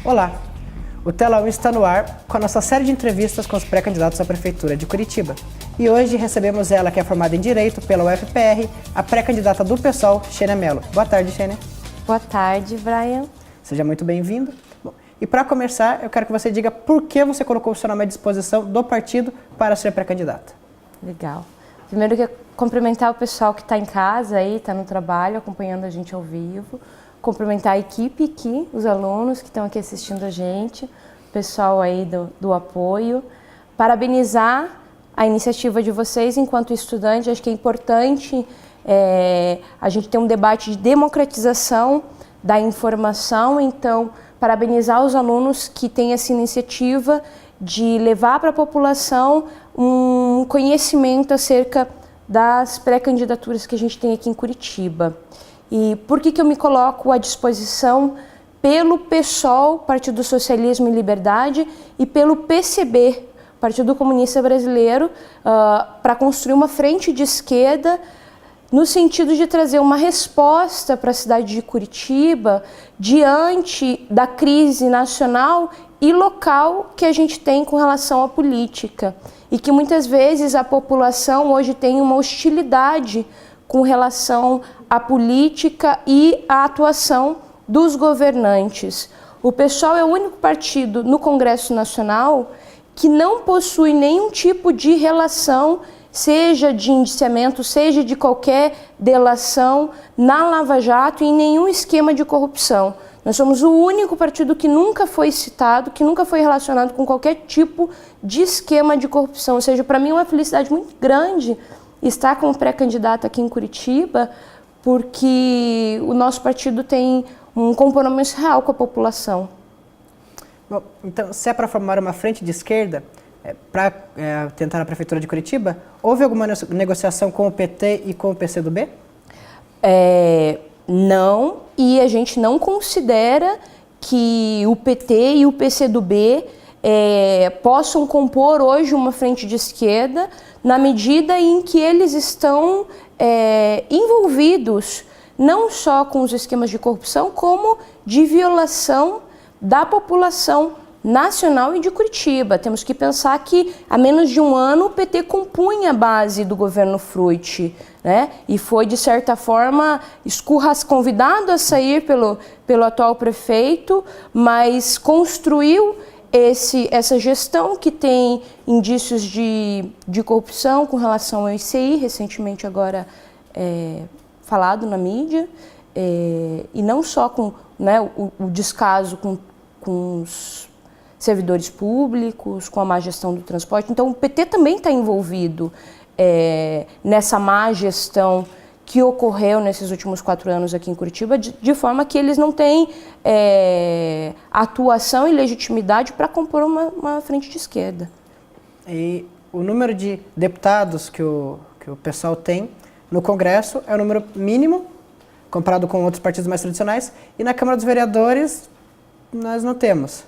Olá! O Tela 1 está no ar com a nossa série de entrevistas com os pré-candidatos à Prefeitura de Curitiba. E hoje recebemos ela, que é formada em Direito pela UFPR, a pré-candidata do PSOL, Xênia Mello. Boa tarde, Xênia. Boa tarde, Brian. Seja muito bem-vindo. E para começar, eu quero que você diga por que você colocou o seu nome à disposição do partido para ser pré-candidata. Legal. Primeiro, eu quero cumprimentar o pessoal que está em casa, está no trabalho, acompanhando a gente ao vivo. Cumprimentar a equipe aqui, os alunos que estão aqui assistindo a gente, o pessoal aí do apoio. Parabenizar a iniciativa de vocês enquanto estudante. Acho que é importante a gente ter um debate de democratização da informação. Então, parabenizar os alunos que têm essa iniciativa de levar para a população um conhecimento acerca das pré-candidaturas que a gente tem aqui em Curitiba. E por que eu me coloco à disposição pelo PSOL, Partido Socialismo e Liberdade, e pelo PCB, Partido Comunista Brasileiro, para construir uma frente de esquerda no sentido de trazer uma resposta para a cidade de Curitiba diante da crise nacional e local que a gente tem com relação à política. E que muitas vezes a população hoje tem uma hostilidade com relação à política e à atuação dos governantes. O PSOL é o único partido no Congresso Nacional que não possui nenhum tipo de relação, seja de indiciamento, seja de qualquer delação na Lava Jato e em nenhum esquema de corrupção. Nós somos o único partido que nunca foi citado, que nunca foi relacionado com qualquer tipo de esquema de corrupção. Ou seja, para mim é uma felicidade muito grande estar como pré-candidata aqui em Curitiba, porque o nosso partido tem um compromisso real com a população. Bom, então, se é para formar uma frente de esquerda, para tentar a Prefeitura de Curitiba, houve alguma negociação com o PT e com o PCdoB? Não, e a gente não considera que o PT e o PCdoB possam compor hoje uma frente de esquerda, na medida em que eles estão envolvidos não só com os esquemas de corrupção, como de violação da população nacional e de Curitiba. Temos que pensar que há menos de um ano o PT compunha a base do governo Frutti, né? E foi, de certa forma, convidado a sair pelo atual prefeito, mas construiu essa gestão que tem indícios de corrupção com relação ao ICI, recentemente agora falado na mídia, e não só com o descaso com os servidores públicos, com a má gestão do transporte. Então o PT também está envolvido nessa má gestão que ocorreu nesses últimos 4 anos aqui em Curitiba, de forma que eles não têm atuação e legitimidade para compor uma frente de esquerda. E o número de deputados que o PSOL tem no Congresso é o número mínimo, comparado com outros partidos mais tradicionais, e na Câmara dos Vereadores nós não temos.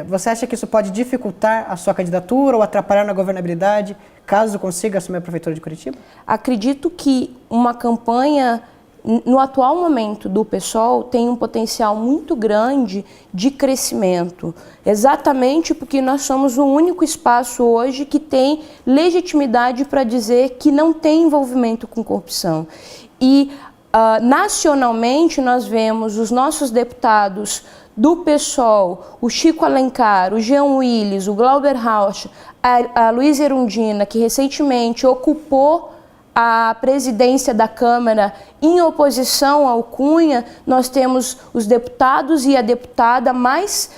Você acha que isso pode dificultar a sua candidatura ou atrapalhar na governabilidade, caso consiga assumir a Prefeitura de Curitiba? Acredito que uma campanha, no atual momento do PSOL, tem um potencial muito grande de crescimento, exatamente porque nós somos o único espaço hoje que tem legitimidade para dizer que não tem envolvimento com corrupção. E nacionalmente nós vemos os nossos deputados do PSOL, o Chico Alencar, o Jean Willis, o Glauber Rauch, a Luísa Erundina, que recentemente ocupou a presidência da Câmara em oposição ao Cunha. Nós temos os deputados e a deputada mais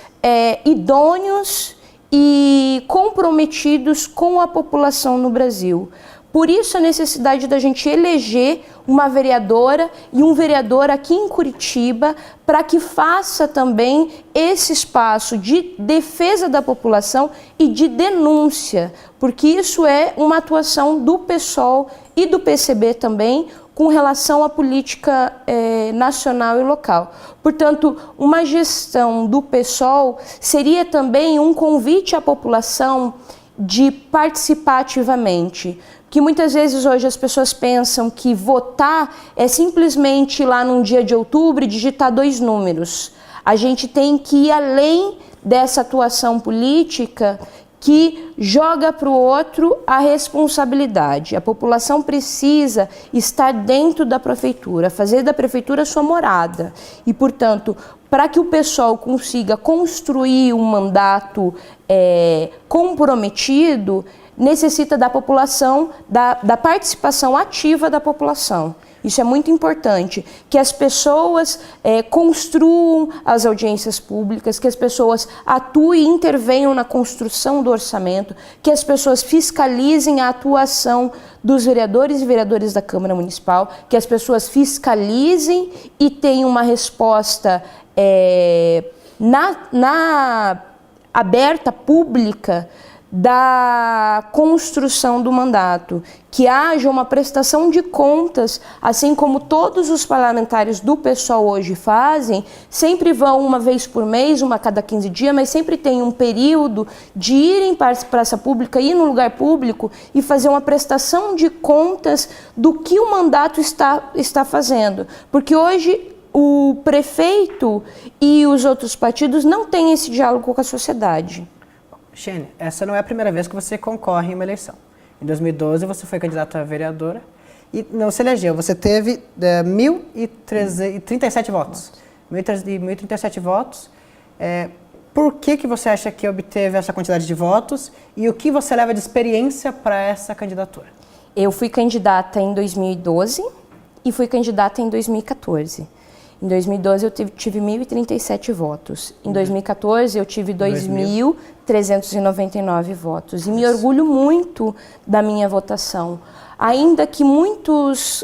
idôneos e comprometidos com a população no Brasil. Por isso a necessidade da gente eleger uma vereadora e um vereador aqui em Curitiba para que faça também esse espaço de defesa da população e de denúncia, porque isso é uma atuação do PSOL e do PCB também com relação à política nacional e local. Portanto, uma gestão do PSOL seria também um convite à população de participar ativamente. Que muitas vezes hoje as pessoas pensam que votar é simplesmente ir lá num dia de outubro e digitar 2 números. A gente tem que ir além dessa atuação política que joga para o outro a responsabilidade. A população precisa estar dentro da prefeitura, fazer da prefeitura sua morada. E, portanto, para que o pessoal consiga construir um mandato comprometido, necessita da população, da participação ativa da população. Isso é muito importante, que as pessoas construam as audiências públicas, que as pessoas atuem e intervenham na construção do orçamento, que as pessoas fiscalizem a atuação dos vereadores e vereadoras da Câmara Municipal, que as pessoas fiscalizem e tenham uma resposta aberta, pública, da construção do mandato, que haja uma prestação de contas, assim como todos os parlamentares do PSOL hoje fazem, sempre vão uma vez por mês, uma a cada 15 dias, mas sempre tem um período de irem para a praça pública, ir no lugar público e fazer uma prestação de contas do que o mandato está fazendo. Porque hoje o prefeito e os outros partidos não têm esse diálogo com a sociedade. Xene, essa não é a primeira vez que você concorre em uma eleição. Em 2012 você foi candidata a vereadora e não se elegeu. Você teve 1.037 votos. 1.037 votos. Por que você acha que obteve essa quantidade de votos e o que você leva de experiência para essa candidatura? Eu fui candidata em 2012 e fui candidata em 2014. Em 2012 eu tive 1.037 votos. Em 2014 eu tive 2.399 votos. E me orgulho muito da minha votação. Ainda que muitas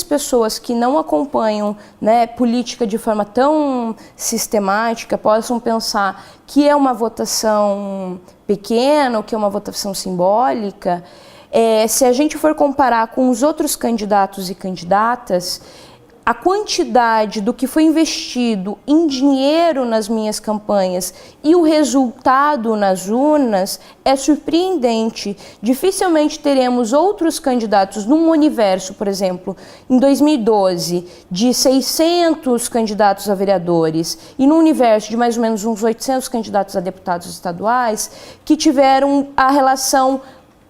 pessoas que não acompanham, né, política de forma tão sistemática possam pensar que é uma votação pequena ou que é uma votação simbólica, se a gente for comparar com os outros candidatos e candidatas, a quantidade do que foi investido em dinheiro nas minhas campanhas e o resultado nas urnas é surpreendente. Dificilmente teremos outros candidatos num universo, por exemplo, em 2012, de 600 candidatos a vereadores e num universo de mais ou menos uns 800 candidatos a deputados estaduais que tiveram a relação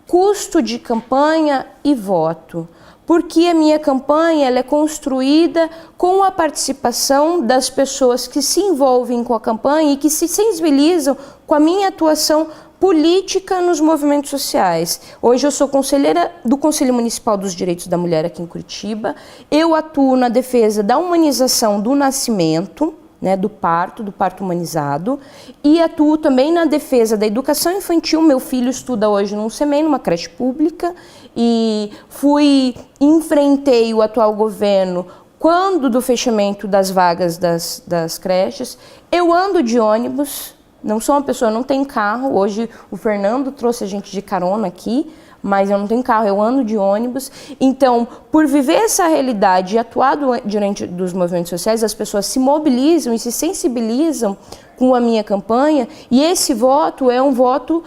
custo de campanha e voto. Porque a minha campanha ela é construída com a participação das pessoas que se envolvem com a campanha e que se sensibilizam com a minha atuação política nos movimentos sociais. Hoje eu sou conselheira do Conselho Municipal dos Direitos da Mulher aqui em Curitiba. Eu atuo na defesa da humanização do nascimento, né, do parto humanizado, e atuo também na defesa da educação infantil. Meu filho estuda hoje num CEMEI, numa creche pública, e enfrentei o atual governo quando do fechamento das vagas das creches. Eu ando de ônibus, não sou uma pessoa, não tenho carro. Hoje o Fernando trouxe a gente de carona aqui, mas eu não tenho carro, eu ando de ônibus. Então, por viver essa realidade e atuar durante dos movimentos sociais, as pessoas se mobilizam e se sensibilizam com a minha campanha, e esse voto é um voto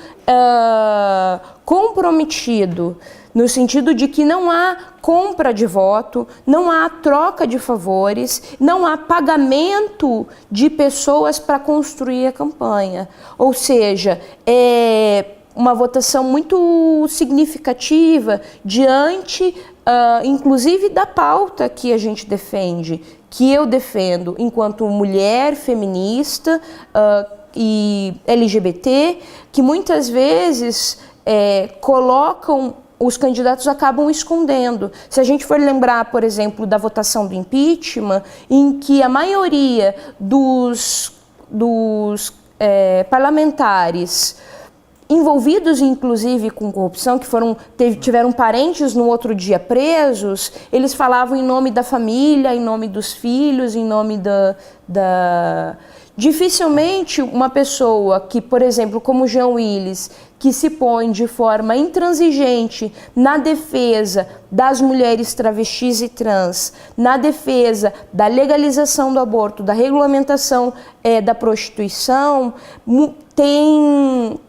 comprometido, no sentido de que não há compra de voto, não há troca de favores, não há pagamento de pessoas para construir a campanha. Ou seja, uma votação muito significativa diante, inclusive, da pauta que a gente defende, que eu defendo enquanto mulher feminista e LGBT, que muitas vezes os candidatos acabam escondendo. Se a gente for lembrar, por exemplo, da votação do impeachment, em que a maioria dos parlamentares envolvidos inclusive com corrupção, que tiveram parentes no outro dia presos, eles falavam em nome da família, em nome dos filhos, em nome Dificilmente uma pessoa que, por exemplo, como Jean Willis, que se põe de forma intransigente na defesa das mulheres travestis e trans, na defesa da legalização do aborto, da regulamentação da prostituição, tem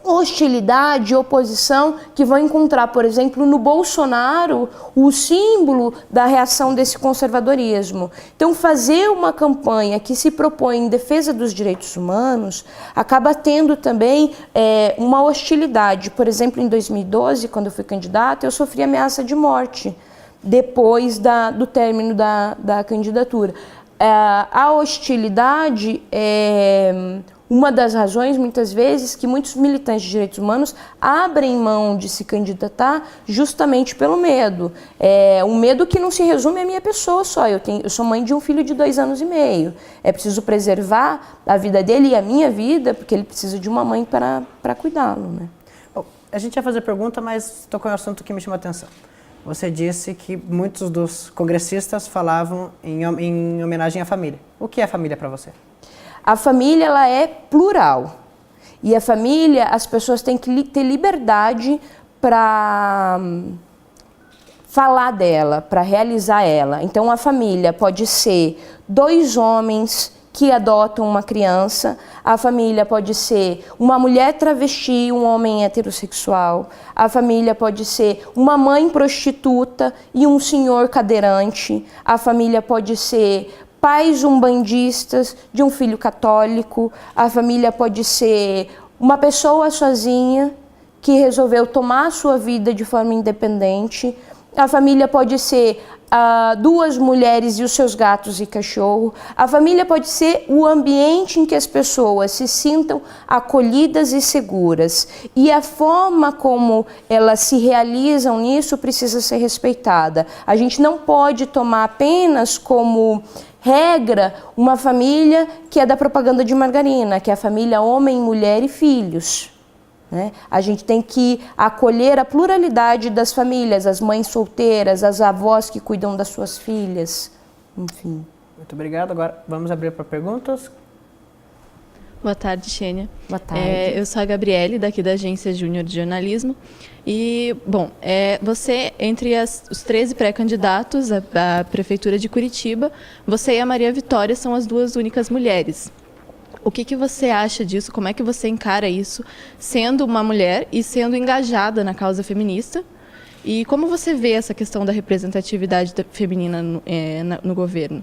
hostilidade, oposição, que vão encontrar, por exemplo, no Bolsonaro, o símbolo da reação desse conservadorismo. Então, fazer uma campanha que se propõe em defesa dos direitos humanos acaba tendo também uma hostilidade. Por exemplo, em 2012, quando eu fui candidata, eu sofri ameaça de morte depois do término da candidatura. A hostilidade é uma das razões, muitas vezes, que muitos militantes de direitos humanos abrem mão de se candidatar justamente pelo medo. Um medo que não se resume à minha pessoa só. Eu sou mãe de um filho de 2 anos e meio. É preciso preservar a vida dele e a minha vida, porque ele precisa de uma mãe para cuidá-lo, né? Bom, a gente ia fazer pergunta, mas tocou em um assunto que me chamou a atenção. Você disse que muitos dos congressistas falavam em homenagem à família. O que é família para você? A família, ela é plural. E a família, as pessoas têm que ter liberdade para falar dela, para realizar ela. Então, a família pode ser 2 homens que adotam uma criança, a família pode ser uma mulher travesti, um homem heterossexual, a família pode ser uma mãe prostituta e um senhor cadeirante, a família pode ser pais umbandistas de um filho católico, a família pode ser uma pessoa sozinha que resolveu tomar a sua vida de forma independente, a família pode ser 2 mulheres e os seus gatos e cachorro, a família pode ser o ambiente em que as pessoas se sintam acolhidas e seguras, e a forma como elas se realizam nisso precisa ser respeitada. A gente não pode tomar apenas como regra uma família que é da propaganda de margarina, que é a família homem, mulher e filhos. Né? A gente tem que acolher a pluralidade das famílias, as mães solteiras, as avós que cuidam das suas filhas, enfim. Muito obrigado. Agora vamos abrir para perguntas. Boa tarde, Xênia. Boa tarde. Eu sou a Gabriele, daqui da Agência Júnior de Jornalismo. E, bom, você, entre os 13 pré-candidatos à Prefeitura de Curitiba, você e a Maria Vitória são as 2 únicas mulheres. O que você acha disso? Como é que você encara isso, sendo uma mulher e sendo engajada na causa feminista? E como você vê essa questão da representatividade feminina no governo?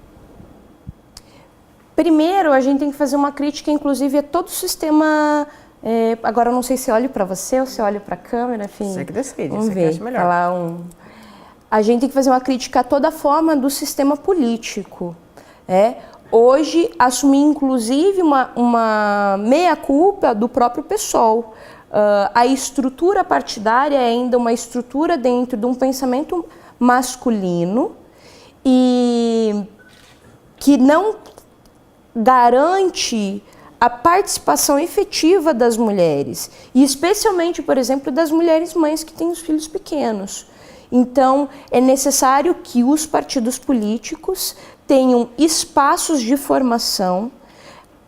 Primeiro, a gente tem que fazer uma crítica, inclusive, a todo o sistema. Agora, eu não sei se olho para você ou se olho para a câmera, enfim. Você que decide, vamos você ver, que acha melhor. A gente tem que fazer uma crítica a toda a forma do sistema político. Hoje, assumir, inclusive, uma meia-culpa do próprio PSOL. A estrutura partidária é ainda uma estrutura dentro de um pensamento masculino e que não garante a participação efetiva das mulheres, e especialmente, por exemplo, das mulheres mães que têm os filhos pequenos. Então, é necessário que os partidos políticos tenham espaços de formação,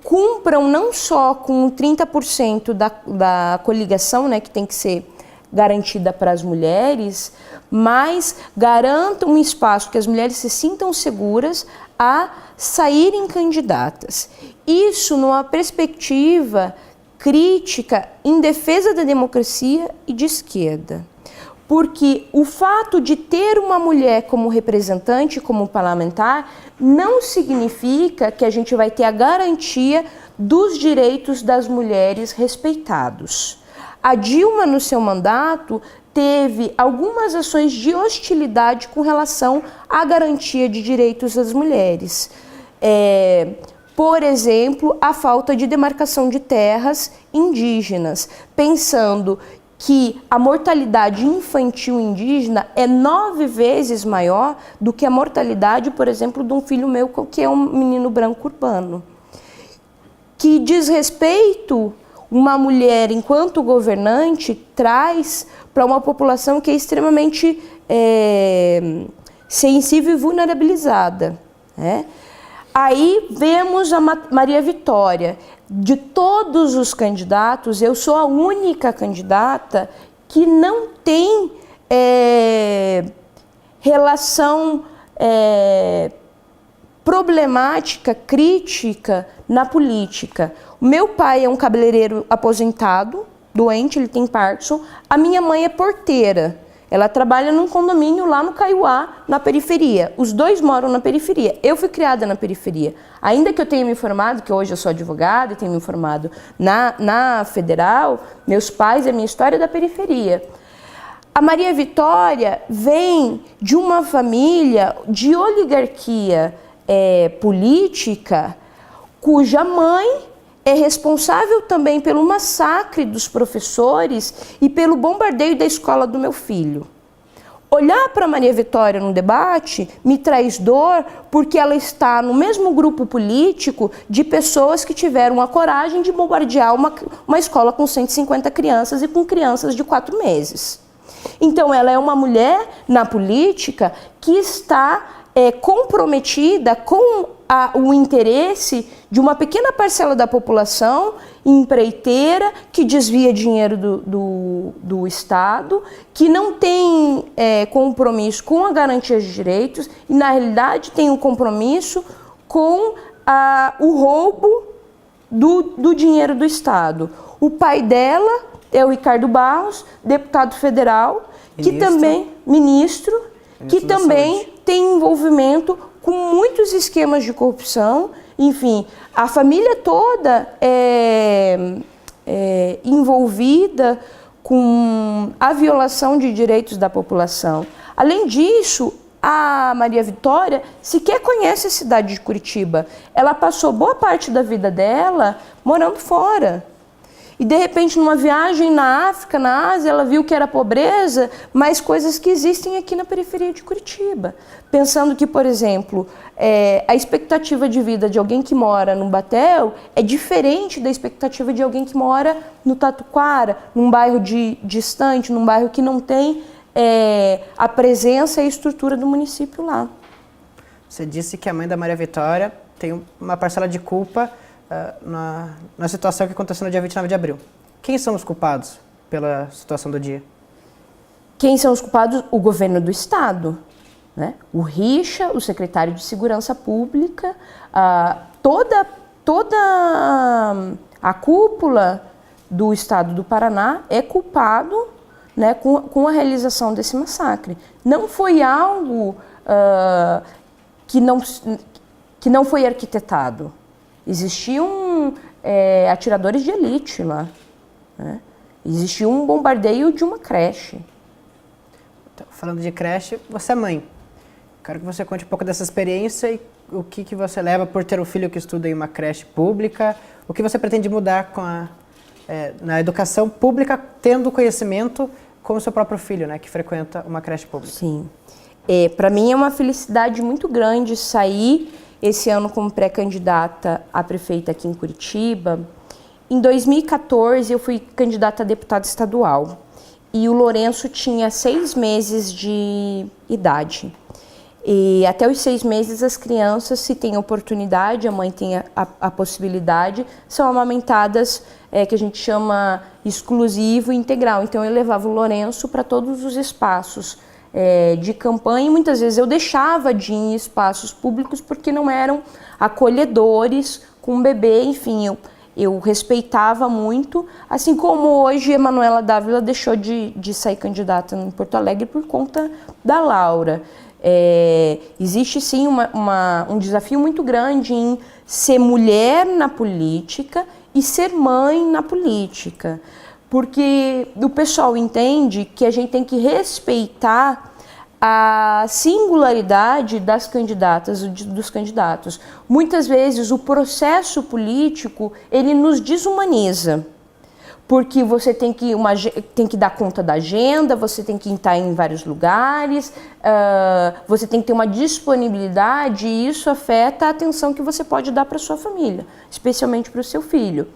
cumpram não só com 30% da coligação, né, que tem que ser garantida para as mulheres, mas garantam um espaço que as mulheres se sintam seguras a saírem candidatas. Isso numa perspectiva crítica em defesa da democracia e de esquerda. Porque o fato de ter uma mulher como representante, como parlamentar, não significa que a gente vai ter a garantia dos direitos das mulheres respeitados. A Dilma, no seu mandato, teve algumas ações de hostilidade com relação à garantia de direitos das mulheres. Por exemplo, a falta de demarcação de terras indígenas, pensando que a mortalidade infantil indígena é 9 vezes maior do que a mortalidade, por exemplo, de um filho meu, que é um menino branco urbano. Que desrespeito uma mulher, enquanto governante, traz para uma população que é extremamente sensível e vulnerabilizada. Aí vemos a Maria Vitória. De todos os candidatos, eu sou a única candidata que não tem relação problemática, crítica na política. O meu pai é um cabeleireiro aposentado, doente, ele tem Parkinson. A minha mãe é porteira. Ela trabalha num condomínio lá no Caiuá, na periferia. Os dois moram na periferia. Eu fui criada na periferia. Ainda que eu tenha me formado, que hoje eu sou advogada e tenho me formado na Federal, meus pais, a minha história é da periferia. A Maria Vitória vem de uma família de oligarquia política, cuja mãe é responsável também pelo massacre dos professores e pelo bombardeio da escola do meu filho. Olhar para Maria Vitória no debate me traz dor, porque ela está no mesmo grupo político de pessoas que tiveram a coragem de bombardear uma escola com 150 crianças e com crianças de 4 meses. Então ela é uma mulher na política que está comprometida com o interesse de uma pequena parcela da população empreiteira que desvia dinheiro do Estado, que não tem compromisso com a garantia de direitos e, na realidade, tem um compromisso com o roubo do dinheiro do Estado. O pai dela é o Ricardo Barros, deputado federal, que também, ministro que também tem envolvimento com muitos esquemas de corrupção. Enfim, a família toda é envolvida com a violação de direitos da população. Além disso, a Maria Vitória sequer conhece a cidade de Curitiba. Ela passou boa parte da vida dela morando fora. E, de repente, numa viagem na África, na Ásia, ela viu que era pobreza, mas coisas que existem aqui na periferia de Curitiba. Pensando que, por exemplo, a expectativa de vida de alguém que mora num Batel é diferente da expectativa de alguém que mora no Tatuquara, num bairro distante, num bairro que não tem a presença e a estrutura do município lá. Você disse que a mãe da Maria Vitória tem uma parcela de culpa na situação que aconteceu no dia 29 de abril. Quem são os culpados pela situação do dia? Quem são os culpados? O governo do Estado, né? O Richa, o secretário de Segurança Pública, toda a cúpula do Estado do Paraná é culpado, né, com a realização desse massacre. Não foi algo que não foi arquitetado. Existiam atiradores de elite lá, né? Existia um bombardeio de uma creche. Então, falando de creche, você é mãe. Quero que você conte um pouco dessa experiência e o que você leva por ter um filho que estuda em uma creche pública, o que você pretende mudar na educação pública, tendo conhecimento com o seu próprio filho, né, que frequenta uma creche pública. Sim. Para mim é uma felicidade muito grande sair esse ano como pré-candidata a prefeita aqui em Curitiba. Em 2014, eu fui candidata a deputada estadual e o Lourenço tinha 6 meses de idade. E até os 6 meses, as crianças, se têm oportunidade, a mãe tem a possibilidade, são amamentadas, que a gente chama exclusivo e integral. Então, eu levava o Lourenço para todos os espaços de campanha, e muitas vezes eu deixava de ir em espaços públicos porque não eram acolhedores com o bebê. Enfim, eu respeitava muito, assim como hoje a Manuela Dávila deixou de sair candidata em Porto Alegre por conta da Laura. Existe sim um desafio muito grande em ser mulher na política e ser mãe na política. Porque o pessoal entende que a gente tem que respeitar a singularidade das candidatas, dos candidatos. Muitas vezes o processo político, ele nos desumaniza. Porque você tem que dar conta da agenda, você tem que estar em vários lugares, você tem que ter uma disponibilidade, e isso afeta a atenção que você pode dar para a sua família, especialmente para o seu filho.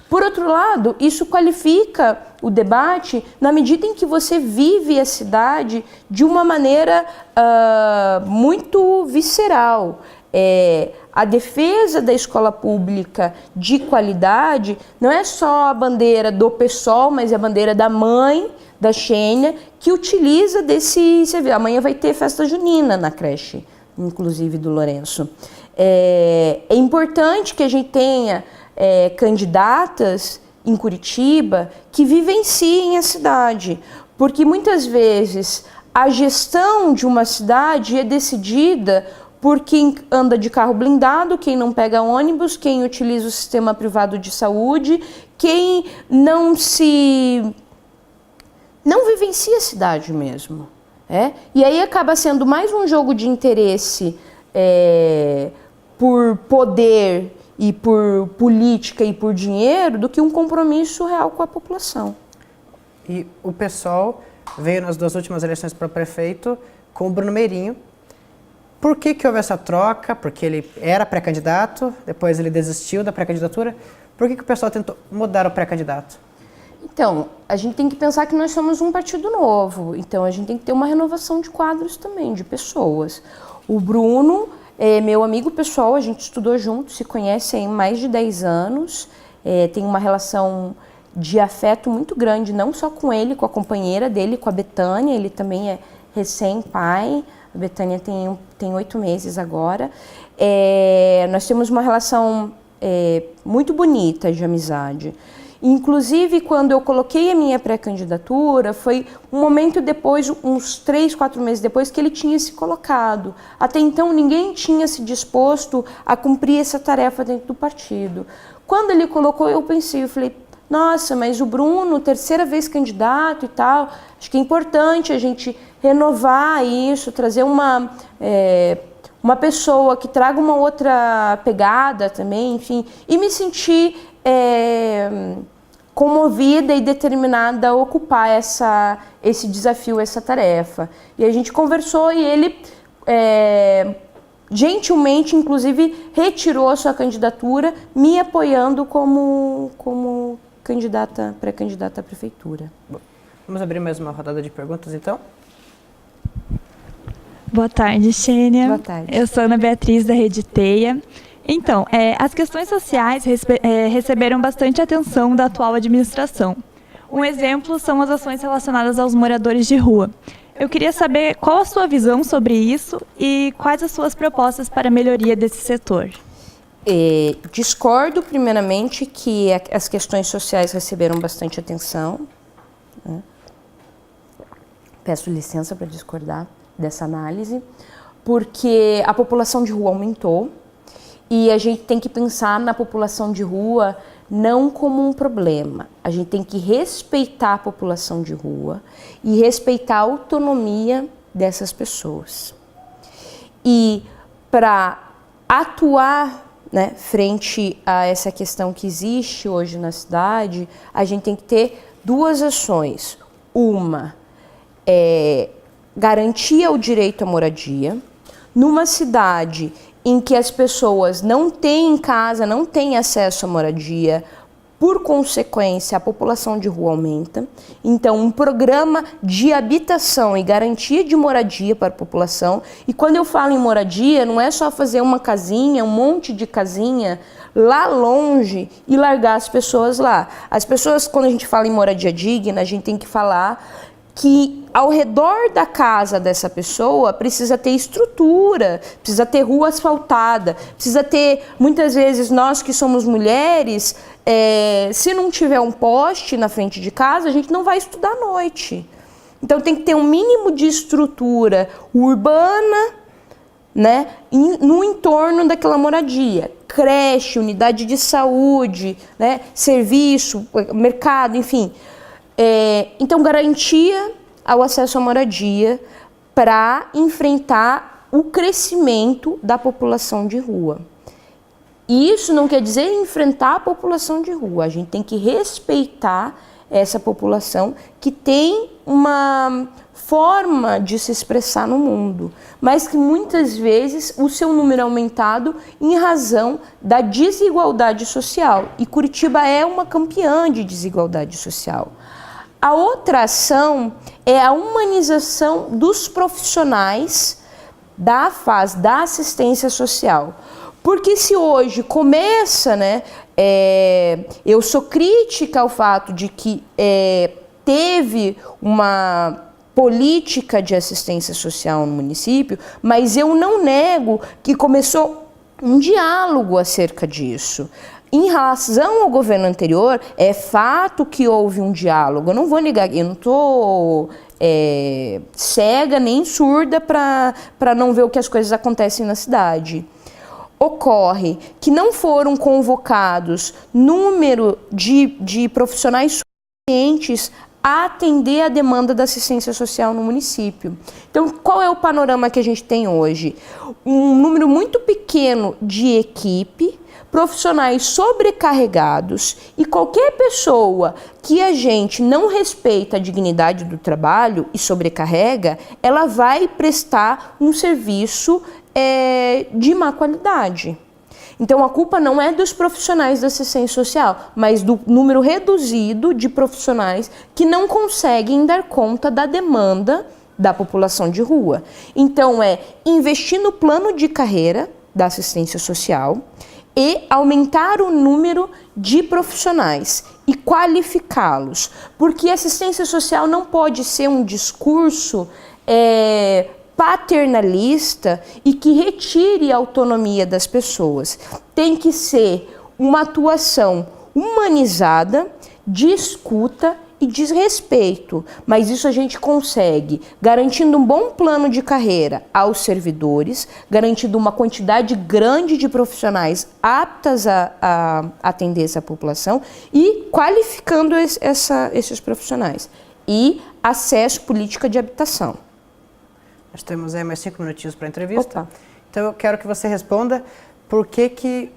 Por outro lado, isso qualifica o debate na medida em que você vive a cidade de uma maneira muito visceral. A defesa da escola pública de qualidade não é só a bandeira do PSOL, mas é a bandeira da mãe, da Xênia, que utiliza desse serviço. Amanhã vai ter festa junina na creche, inclusive do Lourenço. É importante que a gente tenha candidatas em Curitiba que vivenciem a cidade, porque muitas vezes a gestão de uma cidade é decidida por quem anda de carro blindado, quem não pega ônibus, quem utiliza o sistema privado de saúde, quem não vivencia a cidade mesmo. E aí acaba sendo mais um jogo de interesse por poder e por política e por dinheiro do que um compromisso real com a população. E o PSOL veio nas 2 últimas eleições para prefeito com o Bruno Meirinho. Por que houve essa troca? Porque ele era pré-candidato, depois ele desistiu da pré-candidatura. Por que o PSOL tentou mudar o pré-candidato? Então, a gente tem que pensar que nós somos um partido novo, então a gente tem que ter uma renovação de quadros também, de pessoas. O Bruno é meu amigo pessoal, a gente estudou junto, se conhece há mais de 10 anos, tem uma relação de afeto muito grande, não só com ele, com a companheira dele, com a Betânia, ele também é recém-pai, a Betânia tem 8 meses agora. Nós temos uma relação muito bonita de amizade. Inclusive, quando eu coloquei a minha pré-candidatura, foi um momento depois, uns 3, 4 meses depois, que ele tinha se colocado. Até então, ninguém tinha se disposto a cumprir essa tarefa dentro do partido. Quando ele colocou, eu pensei, eu falei, nossa, mas o Bruno, 3ª vez candidato e tal, acho que é importante a gente renovar isso, trazer uma pessoa que traga uma outra pegada também, enfim, e me senti comovida e determinada a ocupar esse desafio, essa tarefa. E a gente conversou e ele gentilmente, inclusive, retirou a sua candidatura, me apoiando como pré-candidata à prefeitura. Bom, vamos abrir mais uma rodada de perguntas, então? Boa tarde, Xênia. Boa tarde. Eu sou Ana Beatriz, da Rede Teia. Então, as questões sociais receberam bastante atenção da atual administração. Um exemplo são as ações relacionadas aos moradores de rua. Eu queria saber qual a sua visão sobre isso e quais as suas propostas para a melhoria desse setor. Discordo, primeiramente, que as questões sociais receberam bastante atenção. Peço licença para discordar dessa análise, porque a população de rua aumentou e a gente tem que pensar na população de rua não como um problema. A gente tem que respeitar a população de rua e respeitar a autonomia dessas pessoas. E para atuar frente a essa questão que existe hoje na cidade, a gente tem que ter 2 ações. Uma é garantir o direito à moradia. Numa cidade em que as pessoas não têm casa, não têm acesso à moradia, por consequência, a população de rua aumenta. Então, um programa de habitação e garantia de moradia para a população. E quando eu falo em moradia, não é só fazer uma casinha, um monte de casinha lá longe e largar as pessoas lá. As pessoas, quando a gente fala em moradia digna, a gente tem que falar que ao redor da casa dessa pessoa precisa ter estrutura, precisa ter rua asfaltada, precisa ter, muitas vezes, nós que somos mulheres, se não tiver um poste na frente de casa, a gente não vai estudar à noite. Então tem que ter um mínimo de estrutura urbana, no entorno daquela moradia. Creche, unidade de saúde, serviço, mercado, enfim. Então, garantia ao acesso à moradia para enfrentar o crescimento da população de rua. E isso não quer dizer enfrentar a população de rua, a gente tem que respeitar essa população que tem uma forma de se expressar no mundo, mas que muitas vezes o seu número é aumentado em razão da desigualdade social. E Curitiba é uma campeã de desigualdade social. A outra ação é a humanização dos profissionais da fase da assistência social. Porque se hoje começa, eu sou crítica ao fato de que teve uma política de assistência social no município, mas eu não nego que começou um diálogo acerca disso. Em relação ao governo anterior, é fato que houve um diálogo. Eu não vou negar, eu não estou cega nem surda para não ver o que as coisas acontecem na cidade. Ocorre que não foram convocados número de profissionais suficientes a atender a demanda da assistência social no município. Então, qual é o panorama que a gente tem hoje? Um número muito pequeno de equipe, profissionais sobrecarregados, e qualquer pessoa que a gente não respeita a dignidade do trabalho e sobrecarrega, ela vai prestar um serviço de má qualidade. Então, a culpa não é dos profissionais da assistência social, mas do número reduzido de profissionais que não conseguem dar conta da demanda da população de rua. Então, investir no plano de carreira da assistência social e aumentar o número de profissionais e qualificá-los. Porque a assistência social não pode ser um discurso paternalista e que retire a autonomia das pessoas. Tem que ser uma atuação humanizada, de escuta e de respeito, mas isso a gente consegue garantindo um bom plano de carreira aos servidores, garantindo uma quantidade grande de profissionais aptas a atender essa população e qualificando esses profissionais. E acesso à política de habitação. Nós temos aí mais 5 minutinhos para a entrevista. Opa. Então eu quero que você responda por que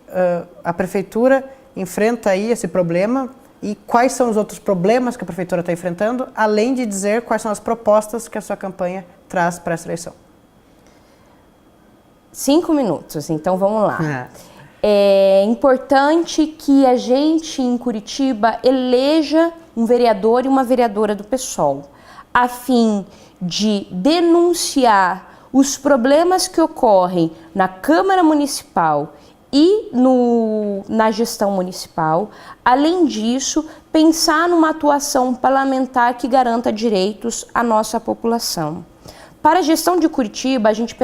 a Prefeitura enfrenta aí esse problema e quais são os outros problemas que a Prefeitura está enfrentando, além de dizer quais são as propostas que a sua campanha traz para essa eleição. 5 minutos, então vamos lá. É importante que a gente em Curitiba eleja um vereador e uma vereadora do PSOL, a fim de denunciar os problemas que ocorrem na Câmara Municipal e na gestão municipal. Além disso, pensar numa atuação parlamentar que garanta direitos à nossa população. Para a gestão de Curitiba, a gente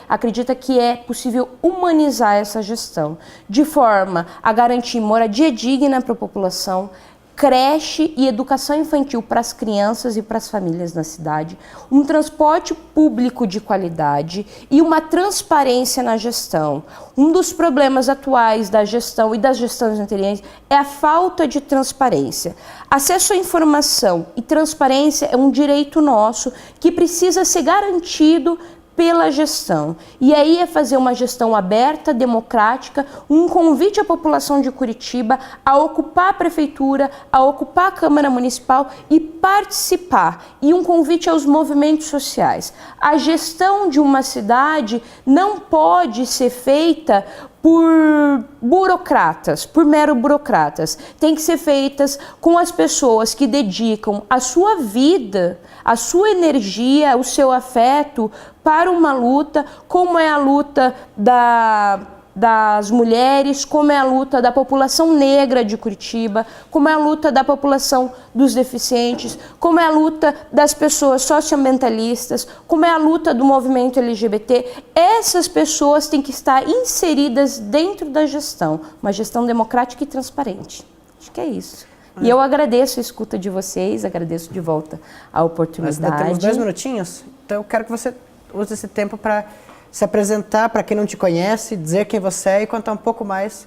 acredita que é possível humanizar essa gestão, de forma a garantir moradia digna para a população, creche e educação infantil para as crianças e para as famílias na cidade, um transporte público de qualidade e uma transparência na gestão. Um dos problemas atuais da gestão e das gestões anteriores é a falta de transparência. Acesso à informação e transparência é um direito nosso que precisa ser garantido pela gestão. E aí é fazer uma gestão aberta, democrática, um convite à população de Curitiba a ocupar a prefeitura, a ocupar a Câmara Municipal e participar. E um convite aos movimentos sociais. A gestão de uma cidade não pode ser feita por burocratas, por mero burocratas. Tem que ser feitas com as pessoas que dedicam a sua vida, a sua energia, o seu afeto para uma luta, como é a luta das mulheres, como é a luta da população negra de Curitiba, como é a luta da população dos deficientes, como é a luta das pessoas socioambientalistas, como é a luta do movimento LGBT. Essas pessoas têm que estar inseridas dentro da gestão, uma gestão democrática e transparente. Acho que é isso. E eu agradeço a escuta de vocês, agradeço de volta a oportunidade. Nós ainda temos 2 minutinhos, então eu quero que você use esse tempo para se apresentar para quem não te conhece, dizer quem você é e contar um pouco mais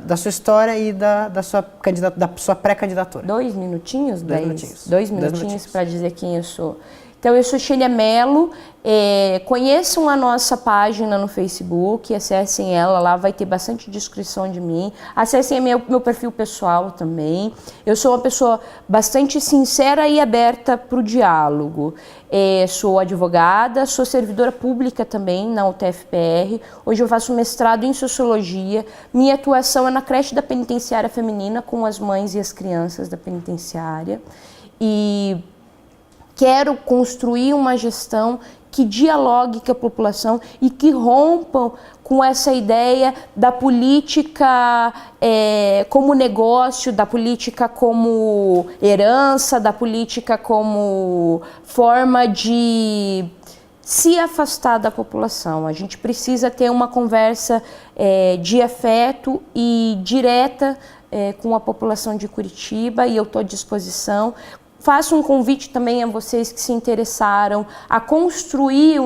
da sua história e da sua pré-candidatura. 2 minutinhos? 2 minutinhos. 2 minutinhos para dizer quem eu sou. Então, eu sou Xênia Mello, conheçam a nossa página no Facebook, acessem ela, lá vai ter bastante descrição de mim, acessem meu perfil pessoal também. Eu sou uma pessoa bastante sincera e aberta para o diálogo. Sou advogada, sou servidora pública também na UTFPR, hoje eu faço mestrado em Sociologia, minha atuação é na creche da penitenciária feminina com as mães e as crianças da penitenciária e quero construir uma gestão que dialogue com a população e que rompa com essa ideia da política como negócio, da política como herança, da política como forma de se afastar da população. A gente precisa ter uma conversa de afeto e direta com a população de Curitiba, e eu estou à disposição. Faço um convite também a vocês que se interessaram a construir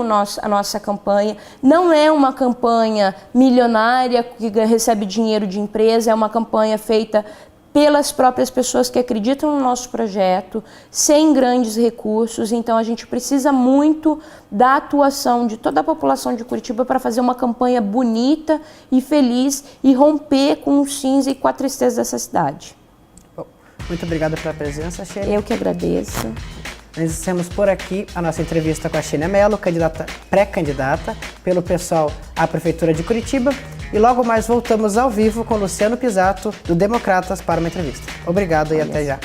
a nossa campanha. Não é uma campanha milionária que recebe dinheiro de empresa, é uma campanha feita pelas próprias pessoas que acreditam no nosso projeto, sem grandes recursos. Então a gente precisa muito da atuação de toda a população de Curitiba para fazer uma campanha bonita e feliz e romper com o cinza e com a tristeza dessa cidade. Muito obrigado pela presença, Xênia. Eu que agradeço. Nós encerramos por aqui a nossa entrevista com a Xênia Mello, pré-candidata pelo PSOL à Prefeitura de Curitiba. E logo mais voltamos ao vivo com Luciano Pisato, do Democratas, para uma entrevista. Obrigado e até já.